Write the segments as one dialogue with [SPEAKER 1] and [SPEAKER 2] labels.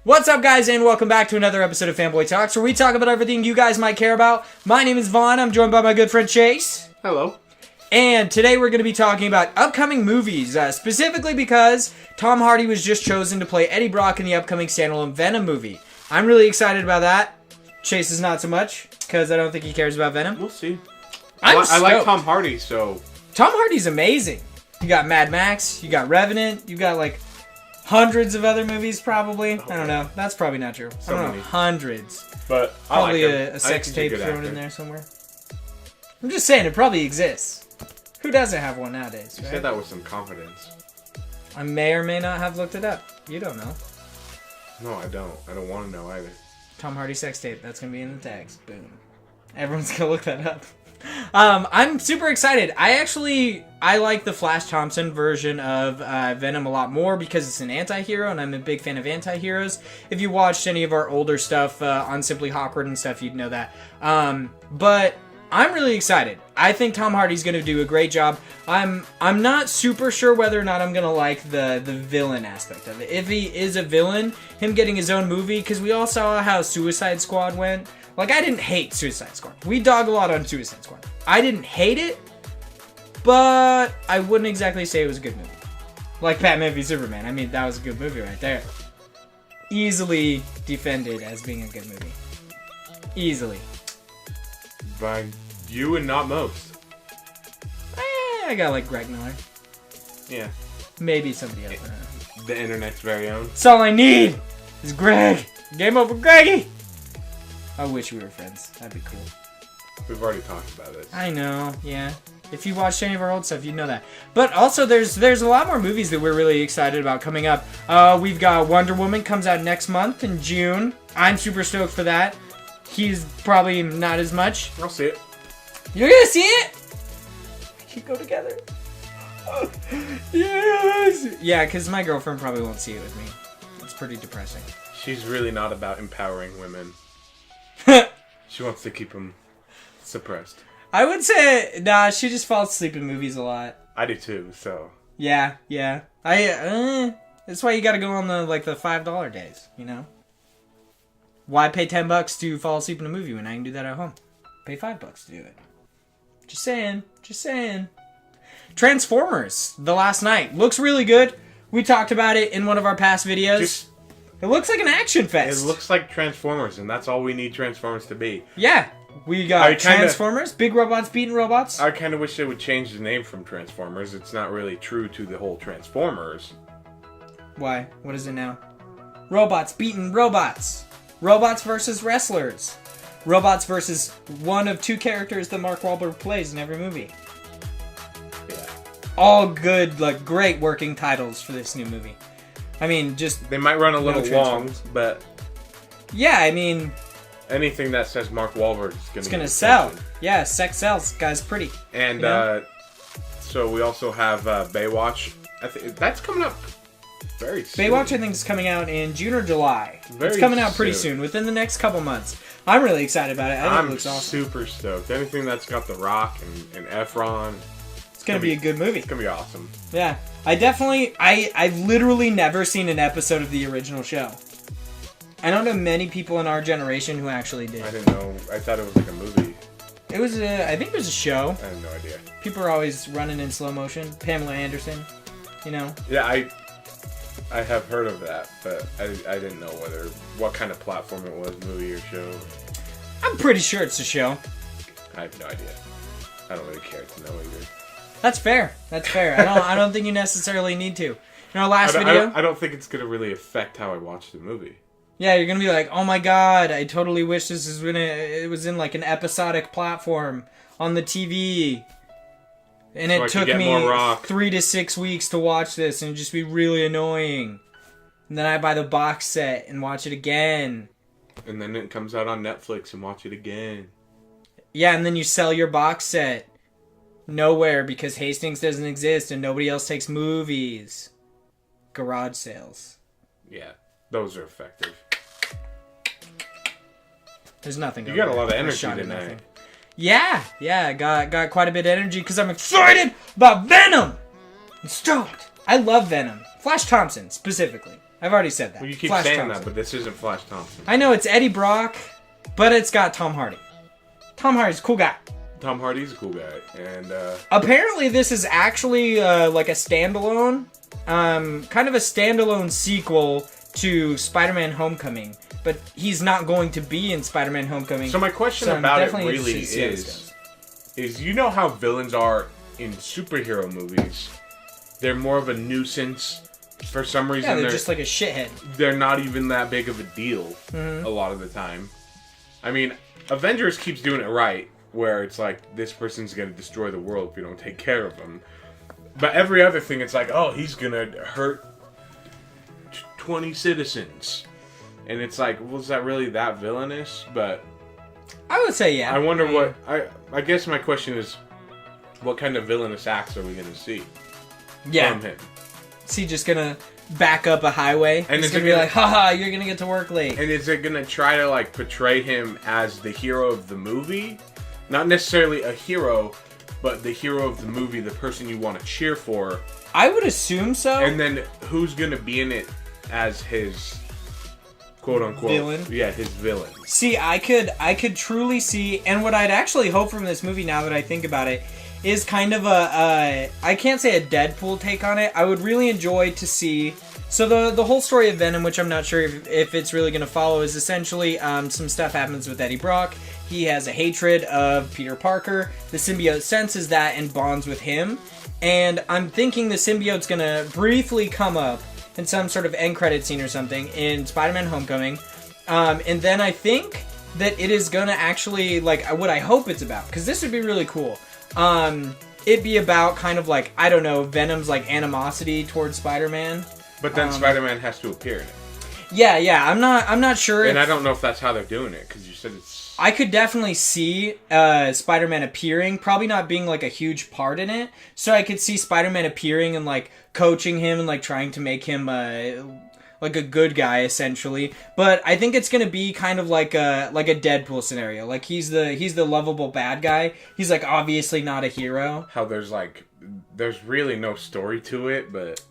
[SPEAKER 1] What's up, guys, and welcome back to another episode of Fanboy Talks, where we talk about everything you guys might care about. My name is Vaughn. I'm joined by my good friend Chase.
[SPEAKER 2] Hello.
[SPEAKER 1] And today we're going to be talking about upcoming movies, specifically because Tom Hardy was just chosen to play Eddie Brock in the upcoming standalone Venom movie. I'm really excited about that. Chase is not so much, because I don't think he cares about Venom.
[SPEAKER 2] We'll see.
[SPEAKER 1] I
[SPEAKER 2] like Tom Hardy, so...
[SPEAKER 1] Tom Hardy's amazing. You got Mad Max, you got Revenant, you got like hundreds of other movies probably. I don't know. That's probably not true.
[SPEAKER 2] So
[SPEAKER 1] I don't know.
[SPEAKER 2] many.
[SPEAKER 1] Hundreds.
[SPEAKER 2] But
[SPEAKER 1] probably
[SPEAKER 2] I like him.
[SPEAKER 1] a sex tape
[SPEAKER 2] good
[SPEAKER 1] thrown
[SPEAKER 2] actor.
[SPEAKER 1] in there somewhere. I'm just saying, it probably exists. Who doesn't have one nowadays,
[SPEAKER 2] You
[SPEAKER 1] right?
[SPEAKER 2] said that with some confidence.
[SPEAKER 1] I may or may not have looked it up. You don't know.
[SPEAKER 2] No, I don't. I don't want to know either.
[SPEAKER 1] Tom Hardy sex tape. That's going to be in the tags. Boom. Everyone's going to look that up. I'm super excited. I like the Flash Thompson version of Venom a lot more because it's an anti-hero, and I'm a big fan of anti-heroes. If you watched any of our older stuff on Simply Hawkward and stuff, you'd know that. But I'm really excited. I think Tom Hardy's going to do a great job. I'm not super sure whether or not I'm going to like the villain aspect of it. If he is a villain, him getting his own movie, because we all saw how Suicide Squad went. Like, I didn't hate Suicide Squad. We dog a lot on Suicide Squad. I didn't hate it, but I wouldn't exactly say it was a good movie. Like Batman v Superman. I mean, that was a good movie right there. Easily defended as being a good movie. Easily.
[SPEAKER 2] By you and not most.
[SPEAKER 1] I got like Greg Miller.
[SPEAKER 2] Yeah.
[SPEAKER 1] Maybe somebody else. I don't know.
[SPEAKER 2] The internet's very own.
[SPEAKER 1] That's all I need is Greg. Game over, Greggy. I wish we were friends. That'd be cool.
[SPEAKER 2] We've already talked about this.
[SPEAKER 1] I know, yeah. If you watched any of our old stuff, you'd know that. But also, there's a lot more movies that we're really excited about coming up. We've got Wonder Woman comes out next month in June. I'm super stoked for that. He's probably not as much.
[SPEAKER 2] I'll see it.
[SPEAKER 1] You're gonna see it? We can go together. Yes! Yeah, because my girlfriend probably won't see it with me. It's pretty depressing.
[SPEAKER 2] She's really not about empowering women. She wants to keep them suppressed.
[SPEAKER 1] I would say, nah, she just falls asleep in movies a lot.
[SPEAKER 2] I do too, so...
[SPEAKER 1] Yeah. That's why you gotta go on the $5 days, you know? Why pay $10 to fall asleep in a movie when I can do that at home? Pay $5 to do it. Just saying. Transformers, The Last Night. Looks really good. We talked about it in one of our past videos. It looks like an action fest.
[SPEAKER 2] It looks like Transformers, and that's all we need Transformers to be.
[SPEAKER 1] Yeah. We got Transformers, big robots beating robots.
[SPEAKER 2] I kind of wish they would change the name from Transformers. It's not really true to the whole Transformers.
[SPEAKER 1] Why? What is it now? Robots beating robots. Robots versus wrestlers. Robots versus one of two characters that Mark Wahlberg plays in every movie.
[SPEAKER 2] Yeah.
[SPEAKER 1] All good, great working titles for this new movie. I mean, just...
[SPEAKER 2] They might run a little long, but...
[SPEAKER 1] Yeah, I mean...
[SPEAKER 2] Anything that says Mark Wahlberg is
[SPEAKER 1] gonna sell. Yeah, sex sells. Guy's pretty.
[SPEAKER 2] And, so we also have Baywatch. I think that's coming up very soon.
[SPEAKER 1] Baywatch, I think, is coming out in June or July. It's coming out pretty soon, within the next couple months. I'm really excited about it. I think it looks awesome.
[SPEAKER 2] I'm super stoked. Anything that's got The Rock and Efron.
[SPEAKER 1] It's gonna be a good movie.
[SPEAKER 2] It's gonna be awesome.
[SPEAKER 1] Yeah. I've literally never seen an episode of the original show. I don't know many people in our generation who actually did.
[SPEAKER 2] I didn't know. I thought it was like a movie.
[SPEAKER 1] It was I think it was a show.
[SPEAKER 2] I have no idea.
[SPEAKER 1] People are always running in slow motion. Pamela Anderson, you know.
[SPEAKER 2] Yeah, I have heard of that, but I didn't know what kind of platform it was, movie or show.
[SPEAKER 1] I'm pretty sure it's a show.
[SPEAKER 2] I have no idea. I don't really care to know either.
[SPEAKER 1] That's fair. I don't think you necessarily need to. In our last video,
[SPEAKER 2] I don't think it's gonna really affect how I watch the movie.
[SPEAKER 1] Yeah, you're gonna be like, oh my god, I totally wish it was in an episodic platform on the TV. And it took me 3 to 6 weeks to watch this, and it'd just be really annoying. And then I buy the box set and watch it again.
[SPEAKER 2] And then it comes out on Netflix and watch it again.
[SPEAKER 1] Yeah, and then you sell your box set nowhere because Hastings doesn't exist and nobody else takes movies. Garage sales.
[SPEAKER 2] Yeah, those are effective.
[SPEAKER 1] There's nothing.
[SPEAKER 2] You got a lot of energy tonight.
[SPEAKER 1] Yeah, got quite a bit of energy because I'm excited about Venom. I'm stoked. I love Venom. Flash Thompson, specifically. I've already said that.
[SPEAKER 2] Well, you keep
[SPEAKER 1] Flash
[SPEAKER 2] saying
[SPEAKER 1] Thompson.
[SPEAKER 2] that, but this isn't Flash Thompson.
[SPEAKER 1] I know it's Eddie Brock, but it's got Tom Hardy. Tom Hardy's a cool guy.
[SPEAKER 2] Tom Hardy's a cool guy, and
[SPEAKER 1] apparently this is actually like a standalone, kind of a standalone sequel to Spider-Man: Homecoming, but he's not going to be in Spider-Man: Homecoming.
[SPEAKER 2] So my question about it really is you know how villains are in superhero movies? They're more of a nuisance. For some reason,
[SPEAKER 1] yeah, they're just like a shithead.
[SPEAKER 2] They're not even that big of a deal a lot of the time. I mean, Avengers keeps doing it right, where it's like, this person's going to destroy the world if you don't take care of him. But every other thing, it's like, oh, he's going to hurt 20 citizens. And it's like, well, is that really that villainous? But
[SPEAKER 1] I would say yeah.
[SPEAKER 2] I wonder what... I guess my question is, what kind of villainous acts are we going to see from him?
[SPEAKER 1] Is he just gonna back up a highway? And it's gonna be like, haha, you're gonna get to work late.
[SPEAKER 2] And is it gonna try to like portray him as the hero of the movie? Not necessarily a hero, but the hero of the movie, the person you want to cheer for.
[SPEAKER 1] I would assume so.
[SPEAKER 2] And then who's gonna be in it as his quote unquote
[SPEAKER 1] villain?
[SPEAKER 2] Yeah, his villain.
[SPEAKER 1] See, I could truly see, and what I'd actually hope from this movie, now that I think about it, is kind of a, I can't say a Deadpool take on it. I would really enjoy to see, so the whole story of Venom, which I'm not sure if it's really going to follow, is essentially some stuff happens with Eddie Brock. He has a hatred of Peter Parker. The symbiote senses that and bonds with him. And I'm thinking the symbiote's going to briefly come up in some sort of end credit scene or something in Spider-Man: Homecoming. And then I think that it is going to actually, like, what I hope it's about, because this would be really cool. It'd be about kind of like, I don't know, Venom's like animosity towards Spider-Man.
[SPEAKER 2] But then Spider-Man has to appear in it.
[SPEAKER 1] Yeah, I'm not sure.
[SPEAKER 2] And I don't know if that's how they're doing it, because you said it's...
[SPEAKER 1] I could definitely see Spider-Man appearing, probably not being like a huge part in it. So I could see Spider-Man appearing and like coaching him and like trying to make him like a good guy essentially. But I think it's gonna be kind of like a Deadpool scenario. Like he's the lovable bad guy. He's like obviously not a hero.
[SPEAKER 2] How there's really no story to it, but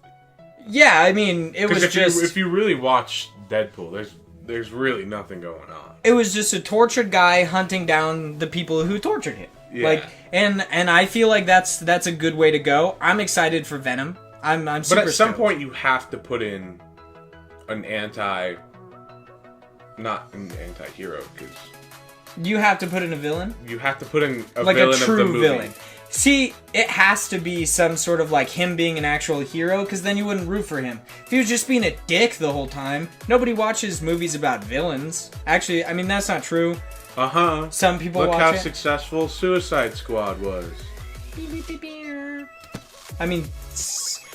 [SPEAKER 1] yeah, I mean it was just
[SPEAKER 2] if you really watch Deadpool, there's really nothing going on.
[SPEAKER 1] It was just a tortured guy hunting down the people who tortured him.
[SPEAKER 2] Yeah.
[SPEAKER 1] Like and I feel like that's a good way to go. I'm excited for Venom. I'm super
[SPEAKER 2] But at some
[SPEAKER 1] stoked.
[SPEAKER 2] point you have to put in not an anti-hero, because
[SPEAKER 1] you have to put in a villain?
[SPEAKER 2] you have to put in a
[SPEAKER 1] like
[SPEAKER 2] villain
[SPEAKER 1] a true
[SPEAKER 2] of the movie.
[SPEAKER 1] villain. See, it has to be some sort of like him being an actual hero, because then you wouldn't root for him. If he was just being a dick the whole time, nobody watches movies about villains. Actually, I mean, that's not true.
[SPEAKER 2] Uh-huh.
[SPEAKER 1] Some people
[SPEAKER 2] Look
[SPEAKER 1] watch
[SPEAKER 2] how
[SPEAKER 1] it.
[SPEAKER 2] successful Suicide Squad was.
[SPEAKER 1] I mean,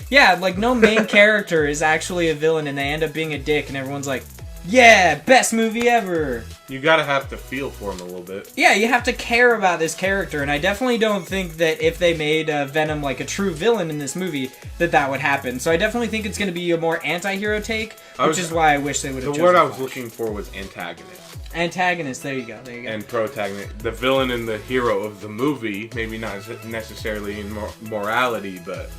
[SPEAKER 1] yeah, like no main character is actually a villain and they end up being a dick and everyone's like, yeah, best movie ever.
[SPEAKER 2] You gotta have to feel for him a little bit.
[SPEAKER 1] Yeah, you have to care about this character, and I definitely don't think that if they made Venom like a true villain in this movie, that would happen. So I definitely think it's going to be a more anti-hero take, which is why I wish they would have chosen
[SPEAKER 2] The word I was
[SPEAKER 1] Flash.
[SPEAKER 2] looking for was antagonist.
[SPEAKER 1] Antagonist, there you go.
[SPEAKER 2] And protagonist. The villain and the hero of the movie, maybe not necessarily in morality, but...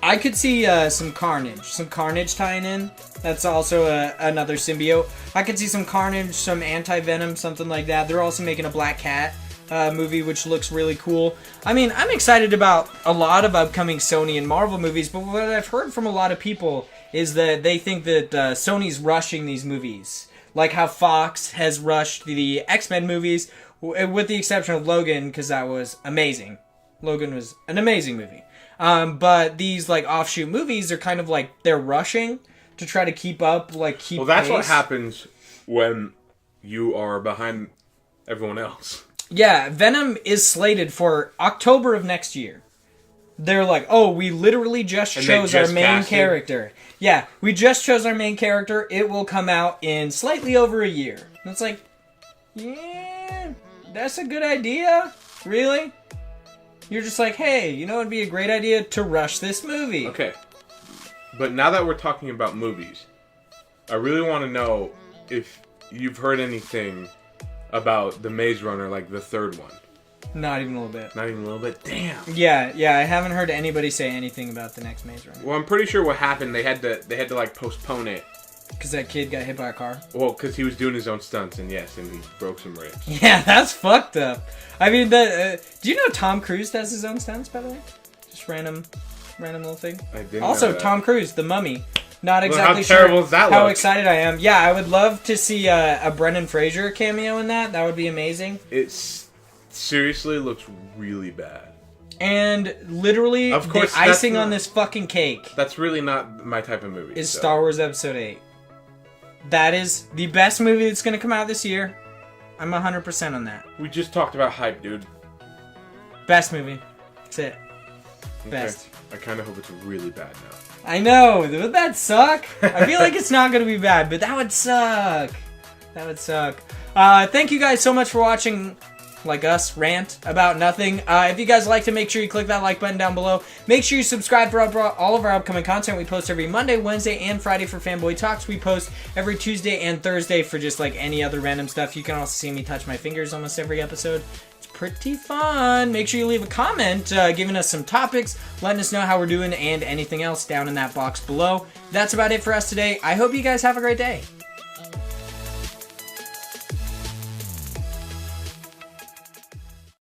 [SPEAKER 1] I could see some Carnage tying in. That's also another symbiote. I could see some Carnage, some anti-Venom, something like that. They're also making a Black Cat movie, which looks really cool. I mean, I'm excited about a lot of upcoming Sony and Marvel movies, but what I've heard from a lot of people is that they think that Sony's rushing these movies. Like how Fox has rushed the X-Men movies, with the exception of Logan, because that was amazing. Logan was an amazing movie. But these like offshoot movies are kind of like they're rushing to try to keep up, like keep.
[SPEAKER 2] Well, that's
[SPEAKER 1] pace.
[SPEAKER 2] what happens when you are behind everyone else.
[SPEAKER 1] Yeah, Venom is slated for October of next year. They're like, oh, we literally just chose our main character. Yeah, we just chose our main character. It will come out in slightly over a year. And it's like, yeah, that's a good idea. Really? You're just like, hey, you know, it'd be a great idea to rush this movie.
[SPEAKER 2] Okay. But now that we're talking about movies, I really want to know if you've heard anything about the Maze Runner, like the third one.
[SPEAKER 1] Not even a little bit.
[SPEAKER 2] Not even a little bit? Damn.
[SPEAKER 1] Yeah, I haven't heard anybody say anything about the next Maze Runner.
[SPEAKER 2] Well, I'm pretty sure what happened, they had to like postpone it
[SPEAKER 1] Because that kid got hit by a car?
[SPEAKER 2] Well, because he was doing his own stunts, and he broke some ribs.
[SPEAKER 1] Yeah, that's fucked up. I mean, do you know Tom Cruise does his own stunts, by the way? Just random little thing.
[SPEAKER 2] I didn't
[SPEAKER 1] Also,
[SPEAKER 2] know that.
[SPEAKER 1] Tom Cruise, the Mummy. Not exactly
[SPEAKER 2] how terrible
[SPEAKER 1] sure
[SPEAKER 2] does that
[SPEAKER 1] how
[SPEAKER 2] look?
[SPEAKER 1] excited I am. Yeah, I would love to see a Brendan Fraser cameo in that. That would be amazing.
[SPEAKER 2] It seriously looks really bad.
[SPEAKER 1] And literally,
[SPEAKER 2] Of course,
[SPEAKER 1] the icing
[SPEAKER 2] that's
[SPEAKER 1] on this fucking cake
[SPEAKER 2] That's really not my type of movie.
[SPEAKER 1] is
[SPEAKER 2] so.
[SPEAKER 1] Star Wars Episode 8. That is the best movie that's going to come out this year. I'm 100% on that.
[SPEAKER 2] We just talked about hype, dude.
[SPEAKER 1] Best movie. That's it. Best.
[SPEAKER 2] Okay. I kind of hope it's really bad now.
[SPEAKER 1] I know. Would that suck? I feel like it's not going to be bad, but that would suck. That would suck. Thank you guys so much for watching, like us, rant about nothing. If you guys like to, make sure you click that like button down below. Make sure you subscribe for all of our upcoming content. We post every Monday, Wednesday, and Friday for Fanboy Talks. We post every Tuesday and Thursday for just like any other random stuff. You can also see me touch my fingers almost every episode. It's pretty fun. Make sure you leave a comment giving us some topics, letting us know how we're doing, and anything else down in that box below. That's about it for us today. I hope you guys have a great day.